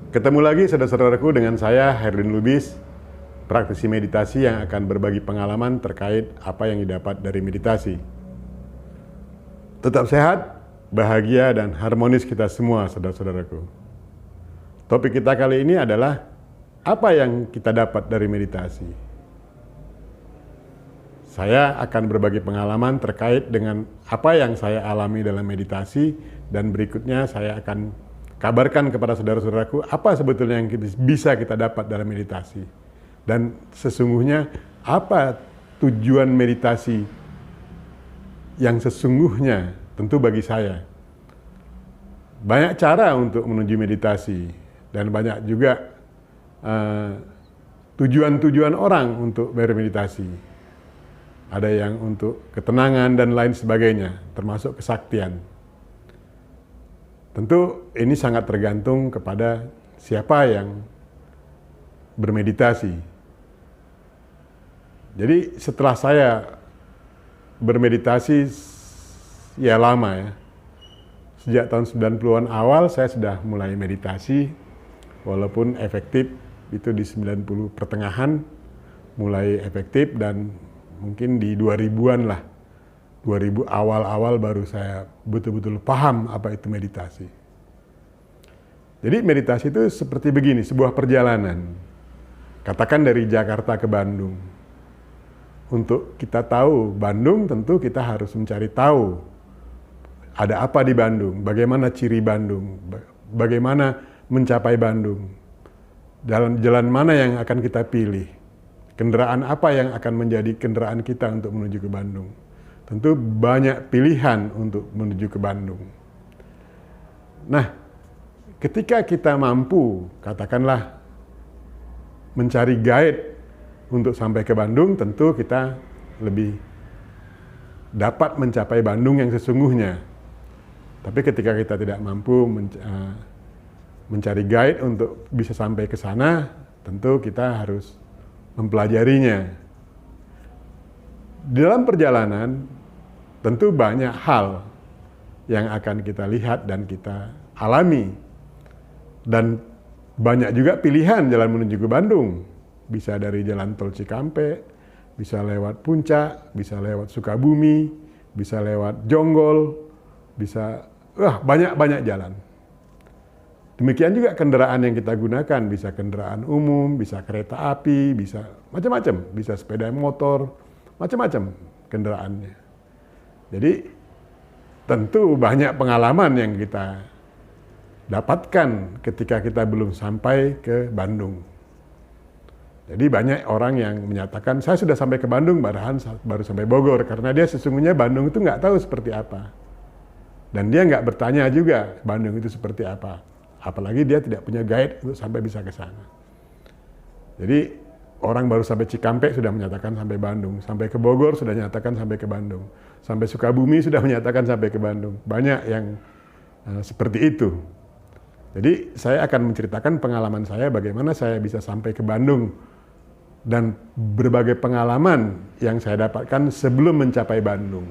Ketemu lagi saudara-saudaraku dengan saya Herlin Lubis, praktisi meditasi yang akan berbagi pengalaman terkait apa yang didapat dari meditasi. Tetap sehat, bahagia, dan harmonis kita semua saudara-saudaraku. Topik kita kali ini adalah apa yang kita dapat dari meditasi. Saya akan berbagi pengalaman terkait dengan apa yang saya alami dalam meditasi, dan berikutnya saya akan kabarkan kepada saudara-saudaraku apa sebetulnya yang bisa kita dapat dalam meditasi. Dan sesungguhnya apa tujuan meditasi yang sesungguhnya tentu bagi saya. Banyak cara untuk menuju meditasi dan banyak juga tujuan-tujuan orang untuk bermeditasi. Ada yang untuk ketenangan dan lain sebagainya, termasuk kesaktian. Tentu ini sangat tergantung kepada siapa yang bermeditasi. Jadi setelah saya bermeditasi ya lama ya. Sejak tahun 90-an awal saya sudah mulai meditasi, walaupun efektif itu di 90 pertengahan mulai efektif, dan mungkin di 2000-an lah. 2000 awal-awal baru saya betul-betul paham apa itu meditasi. Jadi meditasi itu seperti begini, sebuah perjalanan. Katakan dari Jakarta ke Bandung. Untuk kita tahu Bandung, tentu kita harus mencari tahu ada apa di Bandung, bagaimana ciri Bandung, bagaimana mencapai Bandung, jalan mana yang akan kita pilih, kendaraan apa yang akan menjadi kendaraan kita untuk menuju ke Bandung. Tentu banyak pilihan untuk menuju ke Bandung. Nah, ketika kita mampu, katakanlah, mencari guide untuk sampai ke Bandung, tentu kita lebih dapat mencapai Bandung yang sesungguhnya. Tapi ketika kita tidak mampu mencari guide untuk bisa sampai ke sana, tentu kita harus mempelajarinya. Di dalam perjalanan, tentu banyak hal yang akan kita lihat dan kita alami. Dan banyak juga pilihan jalan menuju ke Bandung. Bisa dari jalan tol Cikampek, bisa lewat Puncak, bisa lewat Sukabumi, bisa lewat Jonggol, bisa banyak jalan. Demikian juga kendaraan yang kita gunakan, bisa kendaraan umum, bisa kereta api, bisa macam-macam, bisa sepeda motor, macam-macam kendaraannya. Jadi tentu banyak pengalaman yang kita dapatkan ketika kita belum sampai ke Bandung. Jadi banyak orang yang menyatakan, saya sudah sampai ke Bandung, baru sampai Bogor, karena dia sesungguhnya Bandung itu nggak tahu seperti apa. Dan dia nggak bertanya juga Bandung itu seperti apa. Apalagi dia tidak punya guide untuk sampai bisa ke sana. Jadi orang baru sampai Cikampek sudah menyatakan sampai Bandung, sampai ke Bogor sudah menyatakan sampai ke Bandung, sampai Sukabumi sudah menyatakan sampai ke Bandung. Banyak yang seperti itu. Jadi saya akan menceritakan pengalaman saya bagaimana saya bisa sampai ke Bandung dan berbagai pengalaman yang saya dapatkan sebelum mencapai Bandung.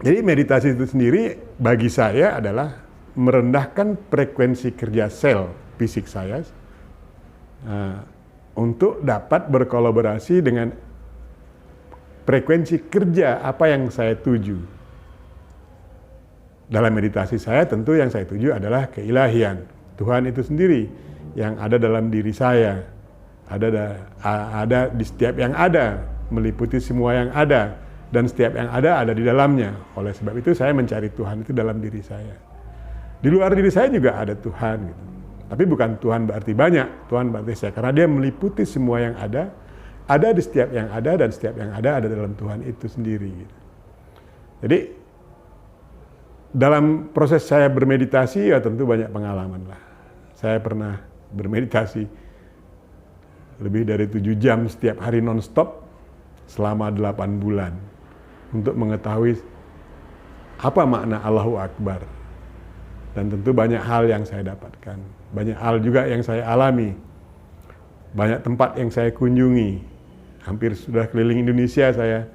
Jadi meditasi itu sendiri bagi saya adalah merendahkan frekuensi kerja sel fisik saya untuk dapat berkolaborasi dengan frekuensi kerja apa yang saya tuju. Dalam meditasi saya tentu yang saya tuju adalah keilahian. Tuhan itu sendiri yang ada dalam diri saya. Ada di setiap yang ada, meliputi semua yang ada. Dan setiap yang ada di dalamnya. Oleh sebab itu saya mencari Tuhan itu dalam diri saya. Di luar diri saya juga ada Tuhan gitu. Tapi bukan Tuhan berarti banyak, Tuhan berarti saya. Karena dia meliputi semua yang ada di setiap yang ada, dan setiap yang ada dalam Tuhan itu sendiri. Jadi, dalam proses saya bermeditasi, ya tentu banyak pengalaman lah. Saya pernah bermeditasi lebih dari 7 jam setiap hari non-stop selama 8 bulan. Untuk mengetahui apa makna Allahu Akbar. Dan tentu banyak hal yang saya dapatkan. Banyak hal juga yang saya alami. Banyak tempat yang saya kunjungi. Hampir sudah keliling Indonesia saya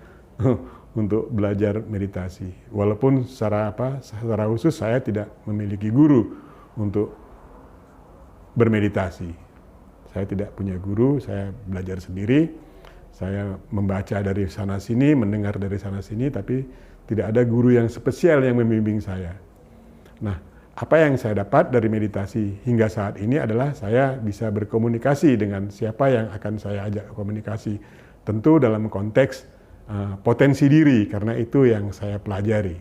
untuk belajar meditasi. Walaupun secara khusus saya tidak memiliki guru untuk bermeditasi. Saya tidak punya guru, saya belajar sendiri. Saya membaca dari sana-sini, mendengar dari sana-sini, tapi tidak ada guru yang spesial yang membimbing saya. Nah, apa yang saya dapat dari meditasi hingga saat ini adalah saya bisa berkomunikasi dengan siapa yang akan saya ajak komunikasi. Tentu dalam konteks potensi diri, karena itu yang saya pelajari.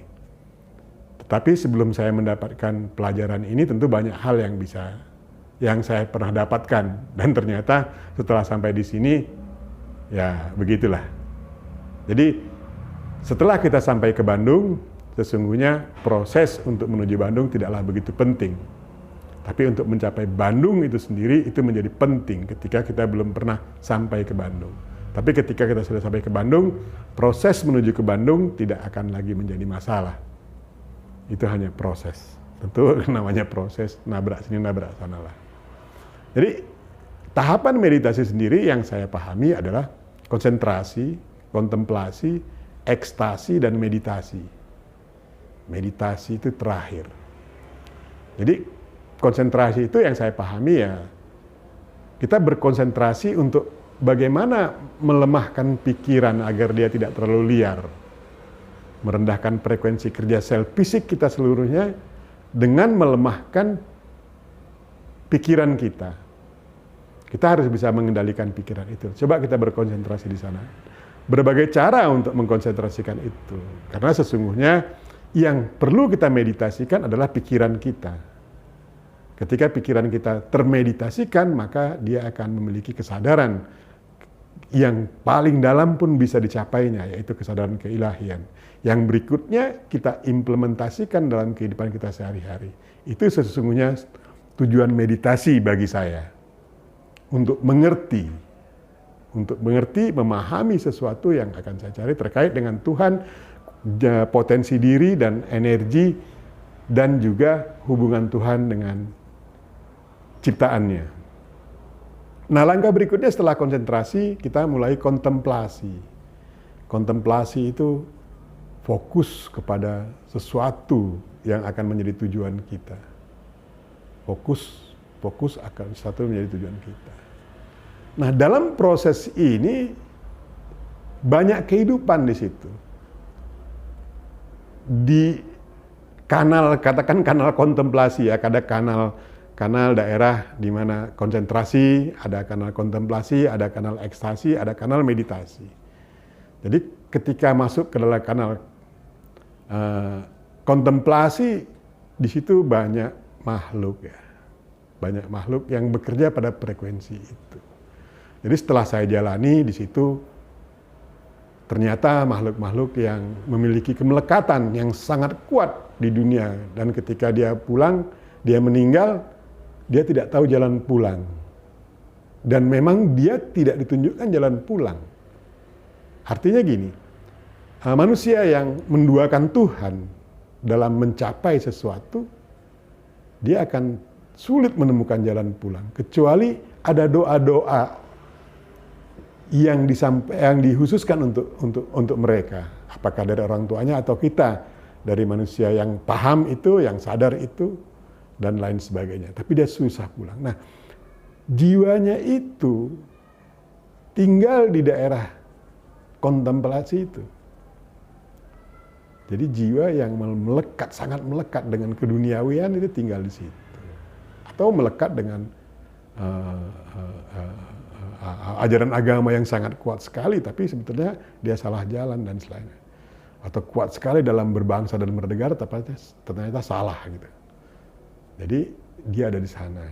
Tetapi sebelum saya mendapatkan pelajaran ini, tentu banyak hal yang saya pernah dapatkan. Dan ternyata setelah sampai di sini, ya begitulah. Jadi setelah kita sampai ke Bandung, sesungguhnya proses untuk menuju Bandung tidaklah begitu penting. Tapi untuk mencapai Bandung itu sendiri, itu menjadi penting ketika kita belum pernah sampai ke Bandung. Tapi ketika kita sudah sampai ke Bandung, proses menuju ke Bandung tidak akan lagi menjadi masalah. Itu hanya proses. Tentu namanya proses, nabrak sini, nabrak sana lah. Jadi tahapan meditasi sendiri yang saya pahami adalah konsentrasi, kontemplasi, ekstasi, dan meditasi. Meditasi itu terakhir. Jadi konsentrasi itu yang saya pahami ya, kita berkonsentrasi untuk bagaimana melemahkan pikiran agar dia tidak terlalu liar. Merendahkan frekuensi kerja sel fisik kita seluruhnya dengan melemahkan pikiran kita. Kita harus bisa mengendalikan pikiran itu. Coba kita berkonsentrasi di sana. Berbagai cara untuk mengkonsentrasikan itu. Karena sesungguhnya yang perlu kita meditasikan adalah pikiran kita. Ketika pikiran kita termeditasikan, maka dia akan memiliki kesadaran yang paling dalam pun bisa dicapainya, yaitu kesadaran keilahian. Yang berikutnya kita implementasikan dalam kehidupan kita sehari-hari. Itu sesungguhnya tujuan meditasi bagi saya. Untuk mengerti, memahami sesuatu yang akan saya cari terkait dengan Tuhan, potensi diri dan energi, dan juga hubungan Tuhan dengan ciptaannya. Nah, langkah berikutnya setelah konsentrasi, kita mulai kontemplasi. Kontemplasi itu fokus kepada sesuatu yang akan menjadi tujuan kita. Fokus akan sesuatu yang menjadi tujuan kita. Nah, dalam proses ini banyak kehidupan di situ. Di kanal, katakan kanal kontemplasi ya, ada kanal daerah di mana konsentrasi, ada kanal kontemplasi, ada kanal ekstasi, ada kanal meditasi. Jadi ketika masuk ke dalam kanal kontemplasi, di situ banyak makhluk ya. Banyak makhluk yang bekerja pada frekuensi itu. Jadi setelah saya jalani di situ, ternyata makhluk-makhluk yang memiliki kemelekatan yang sangat kuat di dunia. Dan ketika dia pulang, dia meninggal, dia tidak tahu jalan pulang. Dan memang dia tidak ditunjukkan jalan pulang. Artinya gini, manusia yang menduakan Tuhan dalam mencapai sesuatu, dia akan sulit menemukan jalan pulang. Kecuali ada doa-doa yang dikhususkan untuk mereka. Apakah dari orang tuanya atau kita, dari manusia yang paham itu, yang sadar itu, dan lain sebagainya. Tapi dia susah pulang. Nah, jiwanya itu tinggal di daerah kontemplasi itu. Jadi jiwa yang melekat, sangat melekat dengan keduniawian itu tinggal di situ. Atau melekat dengan ajaran agama yang sangat kuat sekali, tapi sebetulnya dia salah jalan dan selainnya. Atau kuat sekali dalam berbangsa dan bernegara, tapi ternyata salah gitu. Jadi dia ada di sana.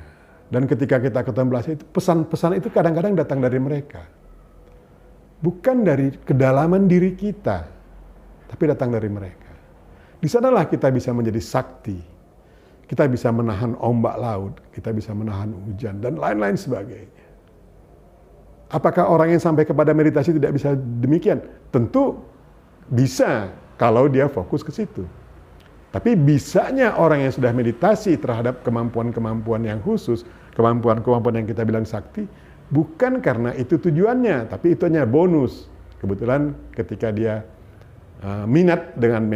Dan ketika kita kontemplasi itu, pesan-pesan itu kadang-kadang datang dari mereka. Bukan dari kedalaman diri kita, tapi datang dari mereka. Di sanalah kita bisa menjadi sakti. Kita bisa menahan ombak laut, kita bisa menahan hujan, dan lain-lain sebagainya. Apakah orang yang sampai kepada meditasi tidak bisa demikian? Tentu bisa kalau dia fokus ke situ. Tapi bisanya orang yang sudah meditasi terhadap kemampuan-kemampuan yang khusus, kemampuan-kemampuan yang kita bilang sakti, bukan karena itu tujuannya, tapi itu hanya bonus. Kebetulan ketika dia minat dengan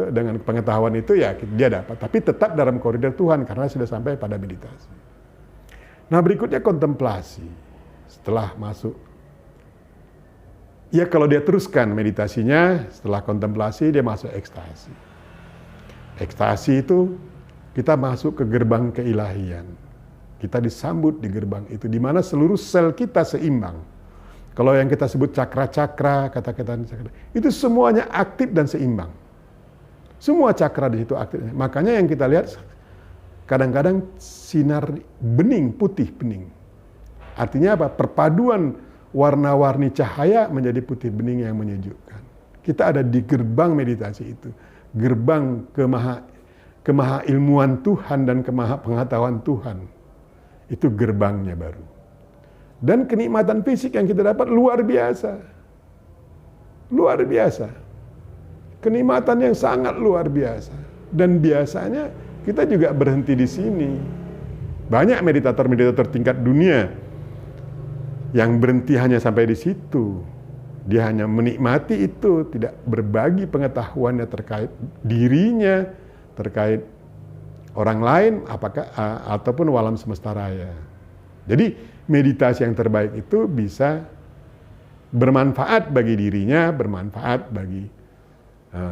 dengan pengetahuan itu ya dia dapat, tapi tetap dalam koridor Tuhan karena sudah sampai pada meditasi. Nah, berikutnya kontemplasi. Setelah masuk, ya kalau dia teruskan meditasinya, setelah kontemplasi dia masuk ekstasi. Ekstasi itu kita masuk ke gerbang keilahian. Kita disambut di gerbang itu, di mana seluruh sel kita seimbang. Kalau yang kita sebut cakra-cakra, kata-kata itu semuanya aktif dan seimbang. Semua cakra di situ aktif. Makanya yang kita lihat kadang-kadang sinar bening, putih bening. Artinya apa? Perpaduan warna-warni cahaya menjadi putih bening yang menyejukkan. Kita ada di gerbang meditasi itu. Gerbang kemaha ilmuan Tuhan dan kemaha pengetahuan Tuhan. Itu gerbangnya baru. Dan kenikmatan fisik yang kita dapat luar biasa. Luar biasa. Kenikmatan yang sangat luar biasa. Dan biasanya kita juga berhenti di sini. Banyak meditator-meditator tingkat dunia yang berhenti hanya sampai di situ. Dia hanya menikmati itu, tidak berbagi pengetahuannya terkait dirinya, terkait orang lain, ataupun alam semesta raya. Jadi meditasi yang terbaik itu bisa bermanfaat bagi dirinya, bermanfaat bagi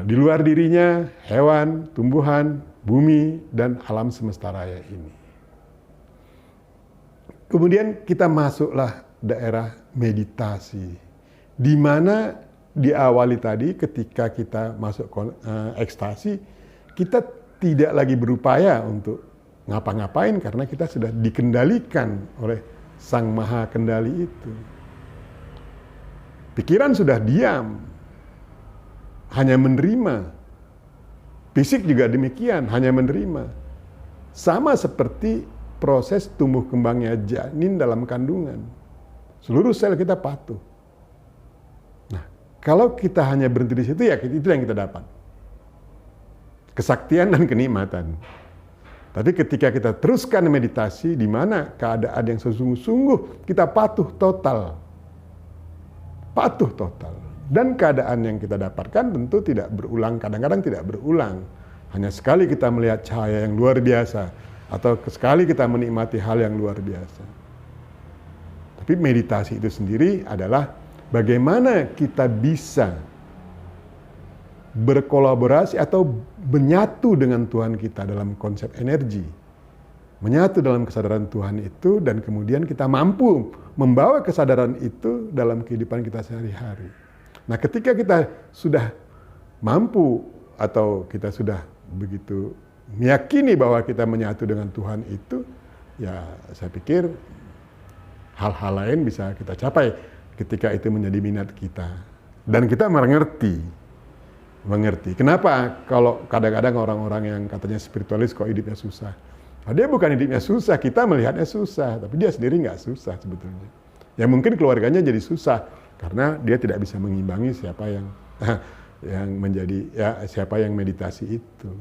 di luar dirinya, hewan, tumbuhan, bumi, dan alam semesta raya ini. Kemudian kita masuklah daerah meditasi, di mana diawali tadi ketika kita masuk ekstasi, kita tidak lagi berupaya untuk ngapa-ngapain karena kita sudah dikendalikan oleh Sang Maha Kendali itu. Pikiran sudah diam, hanya menerima. Fisik juga demikian, hanya menerima. Sama seperti proses tumbuh kembangnya janin dalam kandungan. Seluruh sel kita patuh. Nah, kalau kita hanya berhenti di situ, ya itu yang kita dapat. Kesaktian dan kenikmatan. Tapi ketika kita teruskan meditasi, di mana keadaan yang sesungguh-sungguh, kita patuh total. Patuh total. Dan keadaan yang kita dapatkan tentu tidak berulang, kadang-kadang tidak berulang. Hanya sekali kita melihat cahaya yang luar biasa, atau sekali kita menikmati hal yang luar biasa. Tapi meditasi itu sendiri adalah bagaimana kita bisa berkolaborasi atau menyatu dengan Tuhan kita dalam konsep energi. Menyatu dalam kesadaran Tuhan itu, dan kemudian kita mampu membawa kesadaran itu dalam kehidupan kita sehari-hari. Nah, ketika kita sudah mampu atau kita sudah begitu meyakini bahwa kita menyatu dengan Tuhan itu, ya saya pikir hal-hal lain bisa kita capai ketika itu menjadi minat kita. Dan kita mengerti. Kenapa kalau kadang-kadang orang-orang yang katanya spiritualis kok hidupnya susah? Nah, dia bukan hidupnya susah, kita melihatnya susah, tapi dia sendiri nggak susah sebetulnya. Ya mungkin keluarganya jadi susah karena dia tidak bisa mengimbangi siapa yang siapa yang meditasi itu.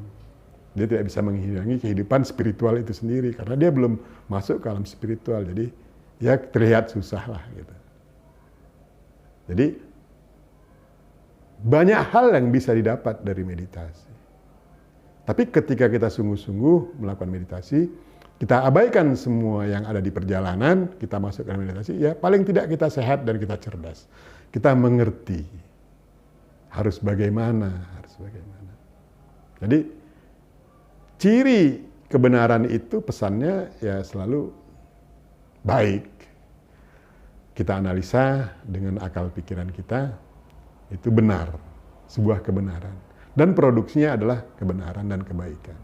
Dia tidak bisa mengimbangi kehidupan spiritual itu sendiri karena dia belum masuk ke alam spiritual. Jadi ya terlihat susah lah gitu. Jadi banyak hal yang bisa didapat dari meditasi. Tapi ketika kita sungguh-sungguh melakukan meditasi, kita abaikan semua yang ada di perjalanan, kita masuk ke meditasi, ya paling tidak kita sehat dan kita cerdas. Kita mengerti harus bagaimana. Jadi ciri kebenaran itu pesannya ya selalu baik. Kita analisa dengan akal pikiran kita, itu benar, sebuah kebenaran. Dan produksinya adalah kebenaran dan kebaikan.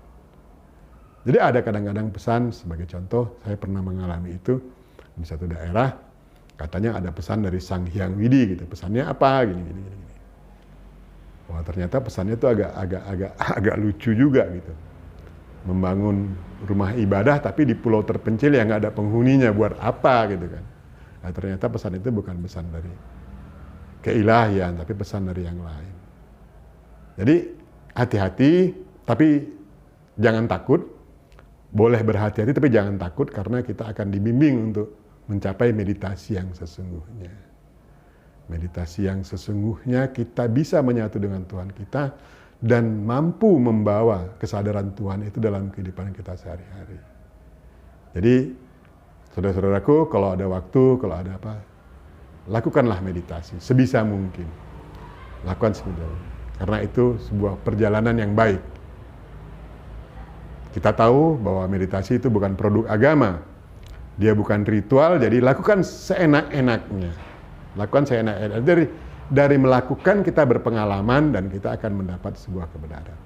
Jadi ada kadang-kadang pesan, sebagai contoh, saya pernah mengalami itu di satu daerah, katanya ada pesan dari Sang Hyang Widi gitu. Pesannya apa? Gini. Wah, ternyata pesannya itu agak lucu juga gitu. Membangun rumah ibadah tapi di pulau terpencil yang nggak ada penghuninya, buat apa gitu kan. Nah, ternyata pesan itu bukan pesan dari keilahian, tapi pesan dari yang lain. Jadi hati-hati, tapi jangan takut. Boleh berhati-hati, tapi jangan takut karena kita akan dibimbing untuk mencapai meditasi yang sesungguhnya. Meditasi yang sesungguhnya kita bisa menyatu dengan Tuhan kita dan mampu membawa kesadaran Tuhan itu dalam kehidupan kita sehari-hari. Jadi Saudara-saudaraku, kalau ada waktu, kalau ada apa, lakukanlah meditasi sebisa mungkin. Lakukan sebenarnya. Karena itu sebuah perjalanan yang baik. Kita tahu bahwa meditasi itu bukan produk agama. Dia bukan ritual, jadi lakukan seenak-enaknya. Lakukan seenak-enaknya. Dari melakukan kita berpengalaman dan kita akan mendapat sebuah kebenaran.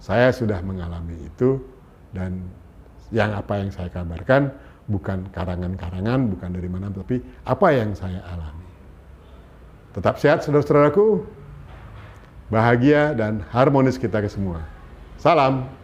Saya sudah mengalami itu, dan apa yang saya kabarkan bukan karangan-karangan, bukan dari mana, tapi apa yang saya alami. Tetap sehat saudara-saudaraku, bahagia dan harmonis kita ke semua. Salam.